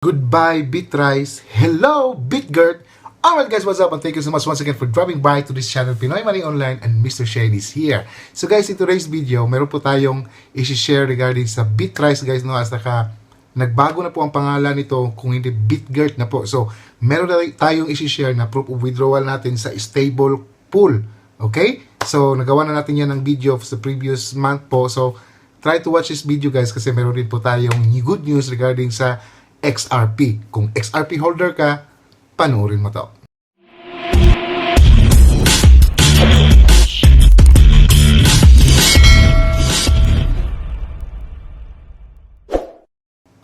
Goodbye, Bitrise. Hello, BitGert. Alright guys, what's up? And thank you so much once again for dropping by to this channel, Pinoy Money Online, and Mr. Shane is here. So guys, in today's video, meron po tayong i-share regarding sa Bitrise guys, no? As nagbago na po ang pangalan nito, kung hindi BitGert na po. So, meron na tayong i-share na proof of withdrawal natin sa stable pool. Okay? So, nagawa na natin yan ng video sa previous month po. So, try to watch this video guys kasi meron din po tayong good news regarding sa XRP. Kung XRP holder ka, panoorin mo to.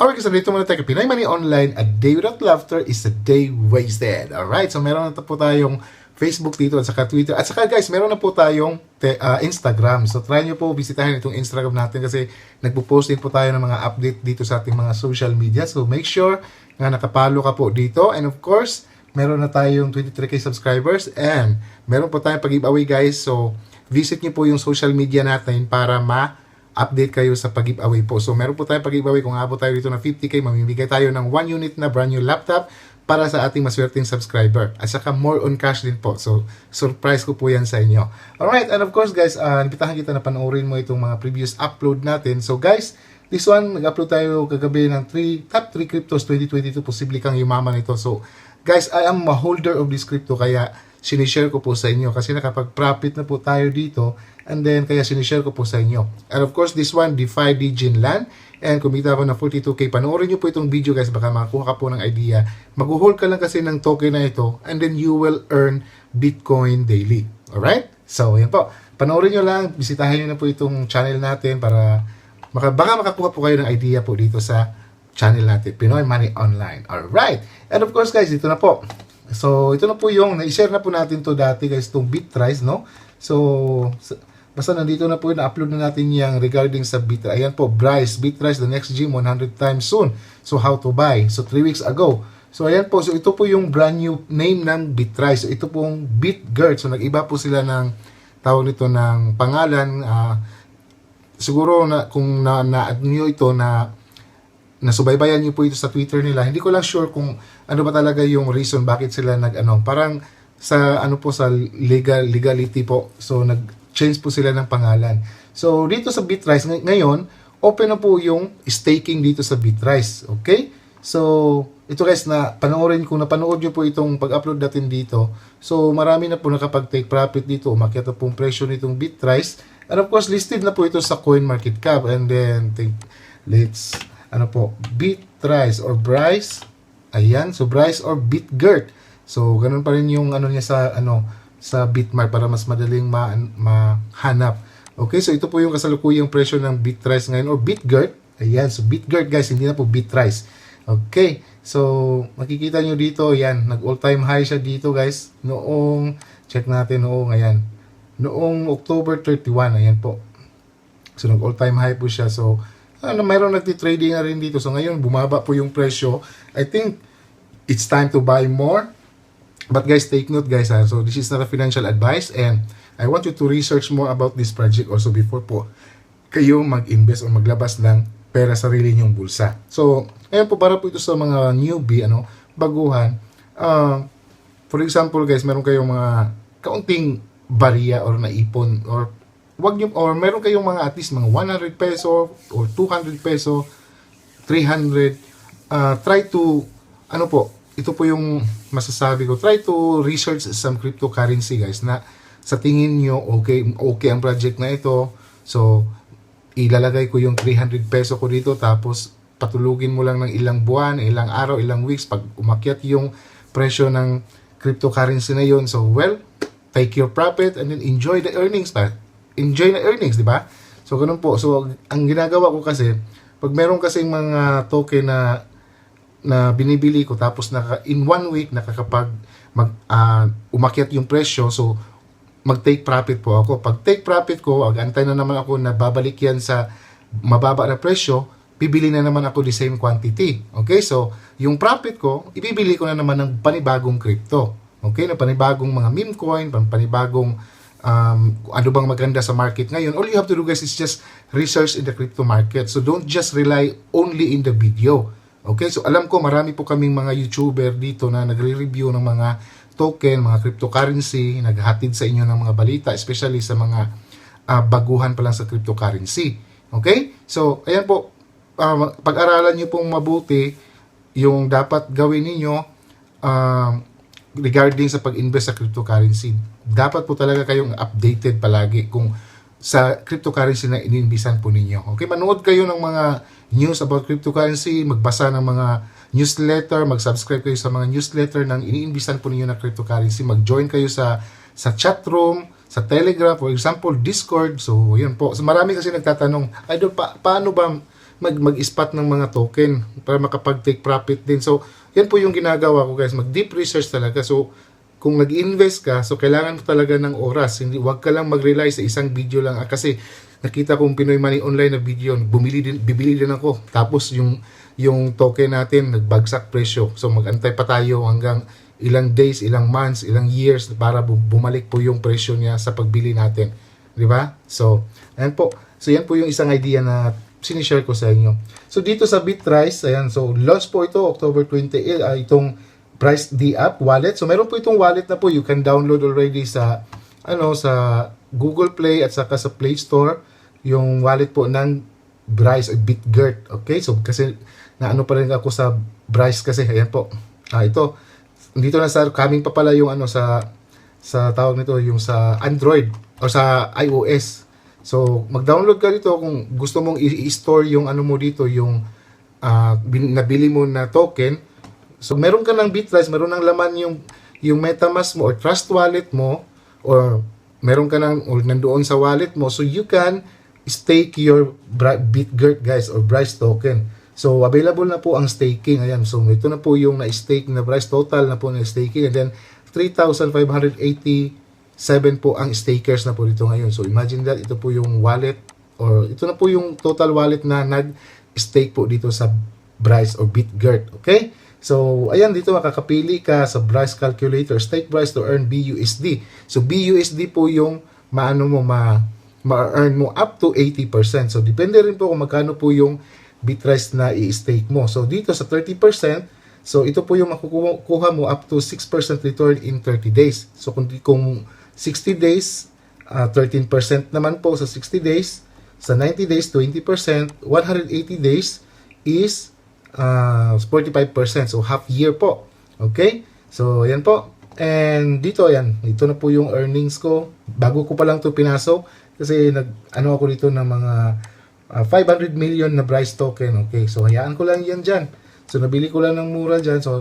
Alright, so dito muna tayo kay Pinoy Money Online. A day without laughter is a day wasted. Alright, so meron na po tayong Facebook dito at saka Twitter. At saka guys, meron na po tayong Instagram. So try nyo po bisitahin itong Instagram natin kasi nagpo-post din po tayo ng mga update dito sa ating mga social media. So make sure na nakapalo ka po dito. And of course, meron na tayong 23k subscribers and meron po tayong pag-giveaway guys. So visit nyo po yung social media natin para update kayo sa pag-giveaway po. So meron po tayong pag-giveaway. Kung abot tayo dito ng 50k, mamimigay tayo ng 1 unit na brand new laptop para sa ating maswerteng subscriber. At saka more on cash din po. So, surprise ko po yan sa inyo. Alright, and of course guys, nipitahan kita na panoorin mo itong mga previous upload natin. So guys, this one, nag-upload tayo kagabi ng top 3 cryptos 2022. Posible kang yumaman ito. So guys, I am a holder of this crypto kaya sinishare ko po sa inyo kasi nakapag-profit na po tayo dito and then kaya sinishare ko po sa inyo. And of course, this one, DeFi Degen Land and kumita ako ng 42k. Panoorin nyo po itong video guys, baka makakuha ka po ng idea. Mag-hold ka lang kasi ng token na ito and then you will earn Bitcoin daily. Alright? So, yan po. Panoorin nyo lang, bisitahin nyo na po itong channel natin para baka makakuha po kayo ng idea po dito sa channel natin, Pinoy Money Online. Alright? And of course guys, ito na po. So, ito na po yung, na-share na po natin to dati guys, itong Bitrise, no? So, basta nandito na po, na-upload na natin yung regarding sa Bitrise. Ayan po, Bitrise, the next gym, 100 times soon. So, how to buy? So, 3 weeks ago. So, ayan po. So, ito po yung brand new name ng Bitrise. So, ito pong BitGert. So, nag-iba po sila ng tawag nito ng pangalan. Siguro, kung na-add nyo ito nasubaybayan niyo po ito sa Twitter nila. Hindi ko lang sure kung ano ba talaga yung reason bakit sila parang sa sa legality po. So nag-change po sila ng pangalan. So dito sa Bitrise ngayon, open na po yung staking dito sa Bitrise. Okay? So ito guys, panoorin kung napanood niyo po itong pag-upload natin dito. So marami na po nakapag-take profit dito. Umakyat na po ang presyo nitong Bitrise. And of course, listed na po ito sa CoinMarketCap. And then Bitrise or Bryce. Ayan, so Bryce or BitGert. So ganun pa rin yung niya sa Bitmart para mas madaling mahanap. Okay, so ito po yung kasalukuyang presyo ng Bitrise ngayon or BitGert. Ayan, so BitGert guys, hindi na po Bitrise. Okay, so makikita nyo dito, yan, nag all-time high siya dito guys. Check natin noong October 31, ayan po. So nag all-time high po siya. So mayroon nagti-trading na rin dito. So ngayon, bumaba po yung presyo. I think it's time to buy more. But guys, take note guys ha. So this is not a financial advice and I want you to research more about this project also before po kayo mag-invest o maglabas ng pera sa sarili nyong bulsa. So, ayan po, para po ito sa mga newbie, baguhan. For example guys, meron kayong mga kaunting barya or naipon or meron kayong mga at least mga 100 peso or 200 peso, 300, try to, ito po yung masasabi ko, try to research some cryptocurrency guys na sa tingin nyo, okay ang project na ito. So, ilalagay ko yung 300 peso ko dito tapos patulugin mo lang ng ilang buwan, ilang araw, ilang weeks pag umakyat yung presyo ng cryptocurrency na yun. So, well, take your profit and then enjoy the earnings di ba? So ganun po. So ang ginagawa ko kasi, pag meron kasing mga token na binibili ko tapos in 1 week umakyat yung presyo, so mag-take profit po ako. Pag take profit ko, antay na naman ako na babalik yan sa mababa na presyo, bibili na naman ako the same quantity. Okay? So yung profit ko, ibibili ko na naman ng panibagong crypto. Okay? Na panibagong mga meme coin, panibagong ano bang maganda sa market ngayon. All you have to do guys is just research in the crypto market. So don't just rely only in the video. Okay, so alam ko marami po kaming mga YouTuber dito na nagre-review ng mga token, mga cryptocurrency, naghatid sa inyo ng mga balita, especially sa mga baguhan pa lang sa cryptocurrency. Okay? So, ayan po, pag-aralan nyo pong mabuti yung dapat gawin ninyo regarding sa pag-invest sa cryptocurrency. Dapat po talaga kayong updated palagi kung sa cryptocurrency na ininvestan po ninyo. Okay, manood kayo ng mga news about cryptocurrency, magbasa ng mga newsletter, mag-subscribe kayo sa mga newsletter ng iniinvestan po ninyo na cryptocurrency, mag-join kayo sa chat room, sa Telegram, for example, Discord. So, yun po. So, marami kasi nagtatanong, idol, paano ba mag-spot ng mga token para makapag-take profit din? So, yan po yung ginagawa ko, guys. Mag-deep research talaga. So, kung nag-invest ka, so kailangan mo talaga ng oras. Hindi, wag ka lang mag-rely sa isang video lang. Kasi nakita kong Pinoy Money Online na video, bibili din ako. Tapos yung token natin nagbagsak presyo. So mag-antay pa tayo hanggang ilang days, ilang months, ilang years para bumalik po yung presyo niya sa pagbili natin. Di ba? So, ayan po. So yan po yung isang idea na sinishare ko sa inyo. So dito sa Bitrise, ayan, so launch po ito October 20, itong Price D app wallet. So meron po itong wallet na po, you can download already sa sa Google Play at saka sa Play Store yung wallet po ng Bryce o BitGert. Okay? So kasi naano pa rin ako sa Bryce kasi ayan po. Ito dito na sa coming pa pala yung sa tawag nito yung sa Android o sa iOS. So mag-download ka dito kung gusto mong i-store yung mo dito yung nabili mo na token. So, meron ka ng Bitrise, meron ng laman yung MetaMask mo or Trust Wallet mo or meron ka ng or nandoon sa wallet mo. So, you can stake your BitGert, guys, or Bryce token. So, available na po ang staking. Ayan. So, ito na po yung na-stake na Bryce, total na po na staking. And then, 3,587 po ang stakers na po dito ngayon. So, imagine that, ito po yung wallet or ito na po yung total wallet na nag-stake po dito sa Bryce or BitGert. Okay? So, ayan, dito makakapili ka sa Bryce Calculator, Stake Bryce to earn BUSD. So, BUSD po yung ma-earn mo up to 80%. So, depende rin po kung magkano po yung Bitrise na i-stake mo. So, dito sa 30%, so ito po yung makukuha mo up to 6% return in 30 days. So, kung 60 days, 13% naman po sa 60 days. Sa 90 days, 20%. 180 days is 45%. So, half year po. Okay? So, ayan po. And dito, ayan. Ito na po yung earnings ko. Bago ko pa lang ito pinasok. Kasi ako dito ng mga 500 million na Bryce token. Okay? So, hayaan ko lang yan dyan. So, nabili ko lang ng mura dyan. So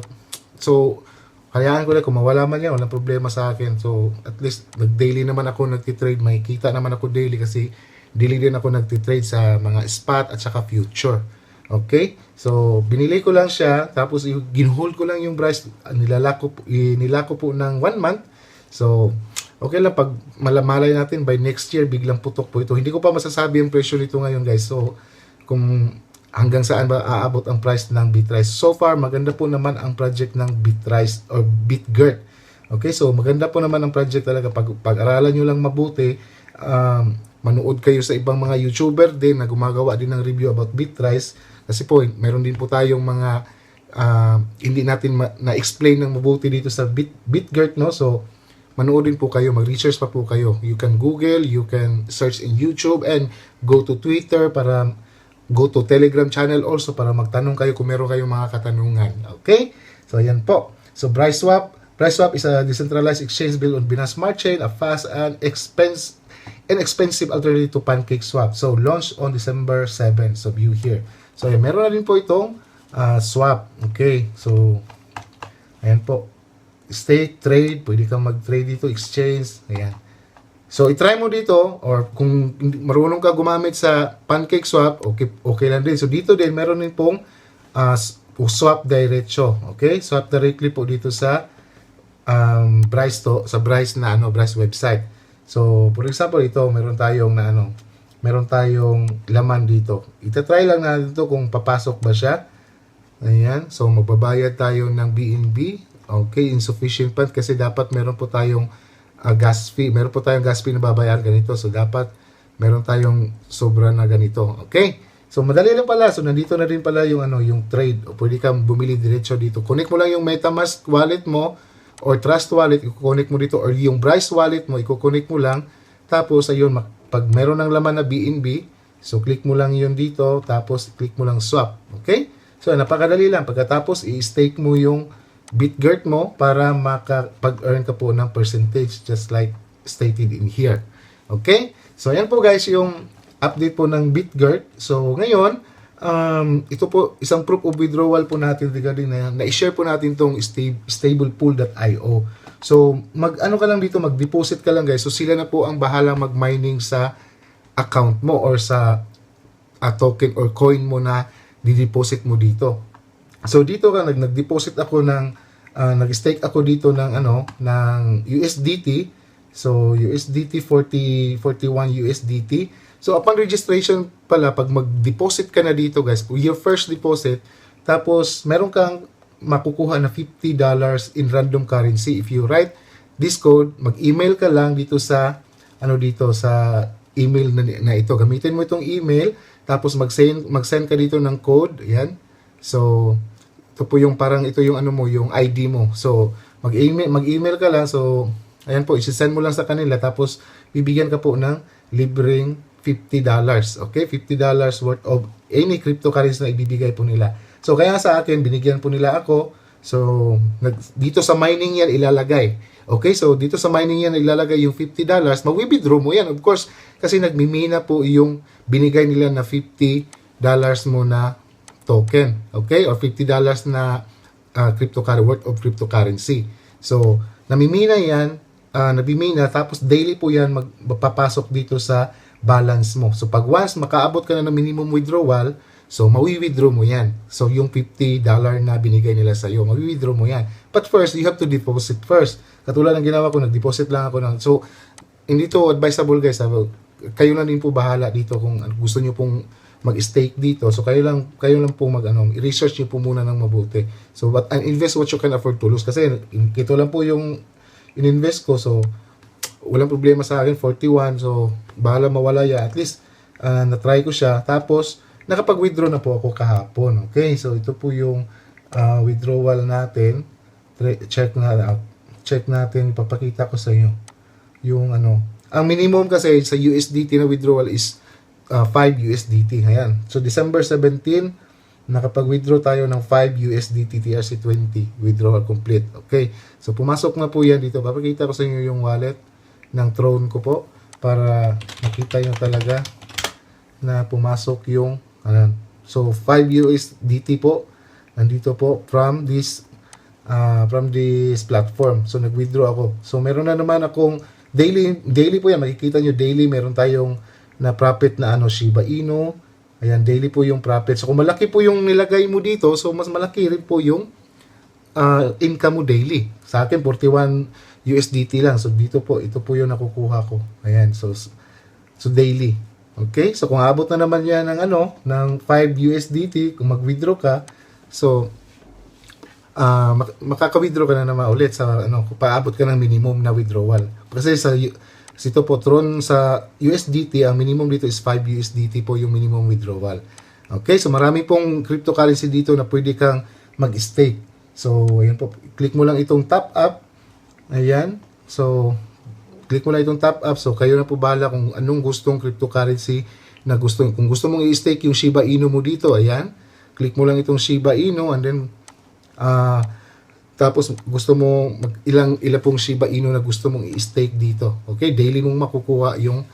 hayaan ko lang. Kung mawala man yan, walang problema sa akin. So, at least, daily naman ako nagtitrade. May kita naman ako daily kasi daily din ako nagtitrade sa mga spot at saka future. Okay? So, binili ko lang siya, tapos ginhold ko lang yung Bryce, nilako po ng 1 month. So, okay lang, pag malamalay natin, by next year, biglang putok po ito. Hindi ko pa masasabi ang presyo nito ngayon, guys. So, kung hanggang saan ba aabot ang price ng Bitrise. So far, maganda po naman ang project ng Bitrise or BitGert. Okay? So, maganda po naman ang project talaga. Pag-aralan nyo lang mabuti, manood kayo sa ibang mga YouTuber din na gumagawa din ng review about Bitrise. Kasi po, meron din po tayong mga hindi natin na-explain ng mabuti dito sa BitGert, no? So, manood din po kayo, mag-research pa po kayo. You can Google, you can search in YouTube, and go to Twitter go to Telegram channel also para magtanong kayo kung meron kayong mga katanungan. Okay? So, ayan po. So, Bryce Swap. Bryce Swap is a decentralized exchange built on Binance Smart Chain, a fast and expensive alternative to PancakeSwap. So, launched on December 7. So, view here. So, meron na din po itong swap. Okay. So, ayan po. Stake, trade. Pwede kang mag-trade dito. Exchange. Ayan. So, itry mo dito. Or kung marunong ka gumamit sa PancakeSwap, okay lang din. So, dito din, meron din pong swap diretso. Okay. Swap directly po dito sa Bryce Bryce website. So, for example, ito, meron tayong laman dito. Itatry lang natin ito kung papasok ba siya. Ayan. So, magbabayad tayo ng BNB. Okay, insufficient fund kasi dapat meron po tayong gas fee. Meron po tayong gas fee na babayar ganito. So, dapat meron tayong sobra na ganito. Okay? So madali lang pala. So nandito na rin pala yung yung trade. O pwede kang bumili diretso dito. Connect mo lang yung MetaMask wallet mo or Trust wallet, i-connect mo dito, or yung Bryce wallet mo, i-connect mo lang. Tapos ayun, pag meron ng laman na BNB, so click mo lang yun dito, tapos click mo lang swap. Okay? So napakadali lang. Pagkatapos i-stake mo yung BitGert mo para makapag-earn ka po ng percentage just like stated in here. Okay? So ayan po guys yung update po ng BitGert. So ngayon, ito po isang proof of withdrawal po natin regarding na-share po natin tong stablepool.io. So mag-ano ka lang dito, mag-deposit ka lang guys. So sila na po ang bahala mag-mining sa account mo or sa token or coin mo na di-deposit mo dito. So dito ka nag-deposit ako ng nag-stake ako dito ng ng USDT. So USDT 41 USDT. So upon registration pala, pag mag-deposit ka na dito guys, your first deposit, tapos meron kang makukuha na $50 in random currency. If you write this code, mag-email ka lang dito sa dito sa email na ito. Gamitin mo itong email, tapos mag-send ka dito ng code. Ayan. So ito po yung parang ito yung yung ID mo. So mag-email ka lang. So ayan po, i-send mo lang sa kanila, tapos bibigyan ka po ng libreng $50. Okay? $50 worth of any cryptocurrency na ibibigay po nila. So kaya sa akin, binigyan po nila ako. So dito sa mining yan ilalagay. Okay? So dito sa mining yan ilalagay yung $50. Mag-withdraw mo yan, of course, kasi nagmimina po yung binigay nila na $50 mo na token. Okay? Or $50 na worth of cryptocurrency. So namimina yan, nabimina, tapos daily po yan magpapasok dito sa balance mo. So pag once makaabot ka na ng minimum withdrawal, so mawi-withdraw mo yan. So yung $50 na binigay nila sa iyo, mawi-withdraw mo yan. But first, you have to deposit first. Katulad ng ginawa ko, nag-deposit lang ako ng. So hindi to advisable guys. Kayo na din po bahala dito kung gusto niyo pong mag-stake dito. So kayo lang po i-research niyo po muna ng mabuti. So invest what you can afford to lose, kasi ito lang po yung in-invest ko. So walang problema sa akin, 41. So bahala mawala ya. At least na-try ko siya. Tapos nakapag-withdraw na po ako kahapon. Okay? So ito po yung withdrawal natin. Check natin, ipapakita ko sa inyo yung ang minimum kasi sa USDT na withdrawal is 5 USDT. Ayan. So December 17, nakapag-withdraw tayo ng 5 USDT TRC20 withdrawal complete. Okay. So pumasok na po yan dito. Papakita ko sa inyo yung wallet ng Throne ko po para makita nyo talaga na pumasok yung so 5 USDT po nandito po from this platform. So nag-withdraw ako. So meron na naman akong daily po yan. Makikita nyo daily meron tayong na profit na Shiba Inu. Ayan, daily po yung profit. So kung malaki po yung nilagay mo dito, so mas malaki rin po yung income mo daily. Sa akin 41 USDT lang. So dito po, ito po yung nakukuha ko. Ayan, so daily. Okay? So kung abot na naman yan ng 5 USDT, kung mag-withdraw ka, so makaka-withdraw ka na naman ulit sa kung paabot ka ng minimum na withdrawal. Kasi ito po, Tron sa USDT, ang minimum dito is 5 USDT po yung minimum withdrawal. Okay, so marami pong cryptocurrency dito na pwede kang mag-stake. So, ayan po, click mo lang itong top up. Ayan, so, click mo lang itong top up. So, kayo na po bahala kung anong gustong cryptocurrency na kung gusto mong i-stake yung Shiba Inu mo dito, ayan, click mo lang itong Shiba Inu and then, tapos gusto mo ilang pong Shiba Inu na gusto mong i-stake dito. Okay? Daily mong makukuha yung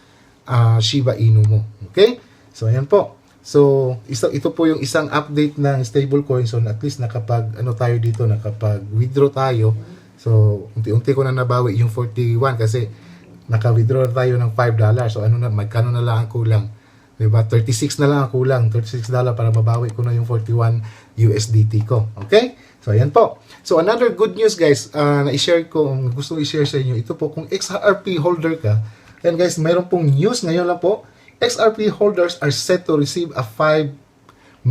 Shiba Inu mo. Okay? So ayan po. So ito po yung isang update ng stablecoin. So at least tayo dito, nakapag-withdraw tayo. So unti-unti ko na nabawi yung 41 kasi naka-withdraw tayo ng $5. So magkano na lang ang kulang? Diba? 36 na lang ang kulang. $36 para mabawi ko na yung 41 USDT ko. Okay? So ayan po. So another good news guys, na-share ko, gusto i-share sa inyo, ito po, kung XRP holder ka, and guys, mayroon pong news ngayon lang po, XRP holders are set to receive a 5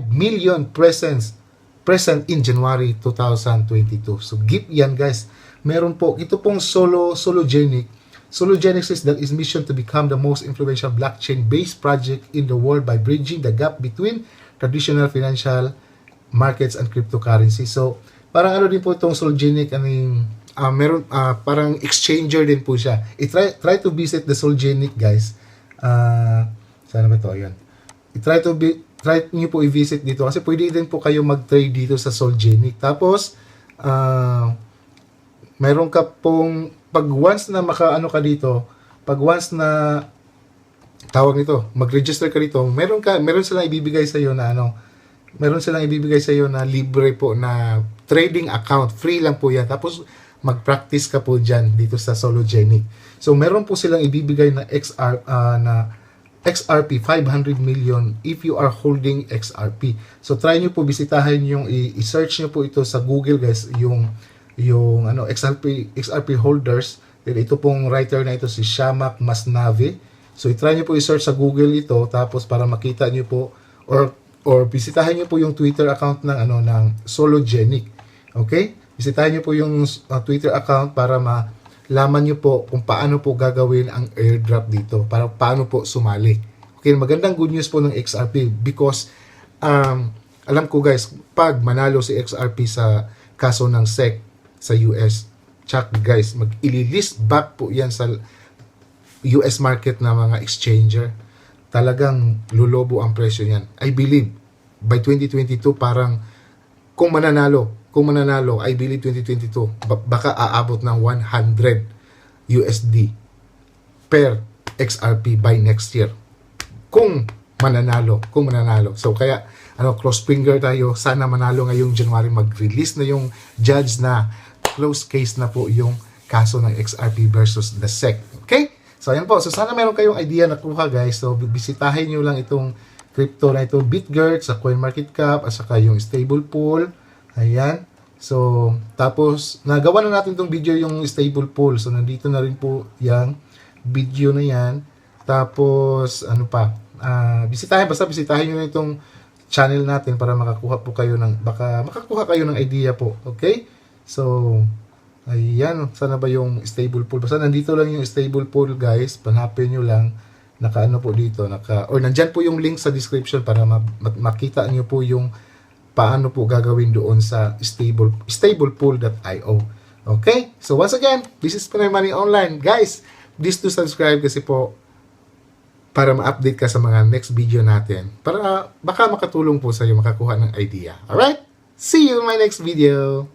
million present in January 2022. So gift yan guys. Meron po, ito pong Sologenic. Sologenesis that is mission to become the most influential blockchain-based project in the world by bridging the gap between traditional financial markets and cryptocurrency. So, parang ano din po itong Solgenic, meron, parang exchanger din po siya. Try to visit the Solgenic, guys. Sana ba ito? Ayan. Try nyo po i-visit dito kasi pwede din po kayo mag-trade dito sa Solgenic. Tapos, meron ka pong, pag once na makaano ka dito, pag once na tawag nito, mag-register ka dito, meron silang ibibigay sa iyo na meron silang ibibigay sa iyo na libre po na trading account, free lang po 'yan. Tapos mag-practice ka po diyan dito sa Sologenic. So meron po silang ibibigay na XRP 500 million if you are holding XRP. So try niyo po bisitahin yung i-search niyo po ito sa Google, guys, yung XRP holders. Then ito pong writer na ito si Shamak Masnavi. So i-try niyo po i-search sa Google ito, tapos para makita niyo po or bisitahin niyo po yung Twitter account ng Sologenic. Okay? Bisitahin niyo po yung Twitter account para malaman niyo po kung paano po gagawin ang airdrop dito, para paano po sumali. Okay, magandang good news po ng XRP because alam ko, guys, pag manalo si XRP sa kaso ng SEC sa US, check, guys, mag-i-list back po yan sa US market na mga exchanger. Talagang lulobo ang presyo niyan. I believe by 2022 parang kung mananalo, I believe 2022 baka aabot ng 100 USD per XRP by next year. Kung mananalo. So kaya cross finger tayo, sana manalo ngayong January, mag-release na yung judge na close case na po yung kaso ng XRP versus the SEC. Okay? So ayan po. So sana meron kayong idea na kuha, guys. So bisitahin nyo lang itong crypto na ito, BitGert sa CoinMarketCap at saka yung stable pool. Ayan. So tapos nagawa na natin itong video yung stable pool. So nandito na rin po yung video na yan. Tapos bisitahin nyo na itong channel natin para makakuha po kayo makakuha kayo ng idea po. Okay? So ayan, sana ba yung stable pool? Basta nandito lang yung stable pool, guys. Hanapin nyo lang. Nakaano po dito. Or nandyan po yung link sa description para makita nyo po yung paano po gagawin doon sa stablepool.io. Okay? So once again, this is Pinoy Money Online. Guys, please to subscribe kasi po para ma-update ka sa mga next video natin. Para baka makatulong po sa iyo makakuha ng idea. Alright? See you in my next video.